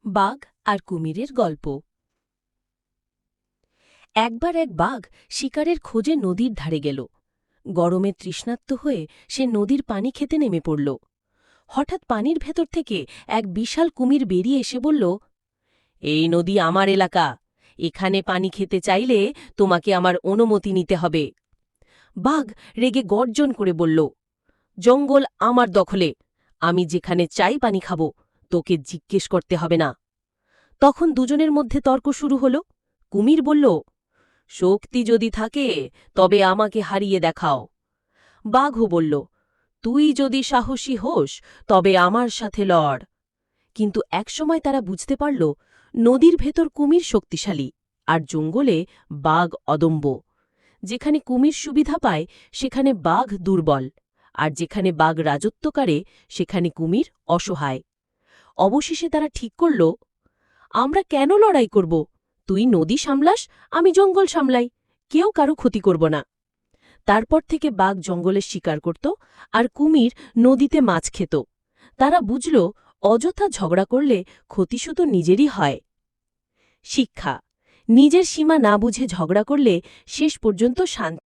বাঘ আর কুমিরের গল্প। একবার এক বাঘ শিকারের খোঁজে নদীর ধারে গেল। গরমে তৃষ্ণার্ত হয়ে সে নদীর পানি খেতে নেমে পড়ল। হঠাৎ পানির ভেতর থেকে এক বিশাল কুমির বেরিয়ে এসে বলল, এই নদী আমার এলাকা, এখানে পানি খেতে চাইলে তোমাকে আমার অনুমতি নিতে হবে। বাঘ রেগে গর্জন করে বলল, জঙ্গল আমার দখলে, আমি যেখানে চাই পানি খাব, তোকে জিজ্ঞেস করতে হবে না। তখন দুজনের মধ্যে তর্ক শুরু হল। কুমির বলল, শক্তি যদি থাকে তবে আমাকে হারিয়ে দেখাও। বাঘও বলল, তুই যদি সাহসী হোস তবে আমার সাথে লড়। কিন্তু একসময় তারা বুঝতে পারল, নদীর ভেতর কুমির শক্তিশালী, আর জঙ্গলে বাঘ অদম্য। যেখানে কুমির সুবিধা পায় সেখানে বাঘ দুর্বল, আর যেখানে বাঘ রাজত্ব করে সেখানে কুমির অসহায়। অবশেষে তারা ঠিক করল, আমরা কেন লড়াই করব? তুই নদী সামলাস, আমি জঙ্গল সামলাই, কেউ কারো ক্ষতি করব না। তারপর থেকে বাঘ জঙ্গলে শিকার করত, আর কুমির নদীতে মাছ খেত। তারা বুঝল, অযথা ঝগড়া করলে ক্ষতি শুধু নিজেরই হয়। শিক্ষা: নিজের সীমা না বুঝে ঝগড়া করলে শেষ পর্যন্ত শান্তি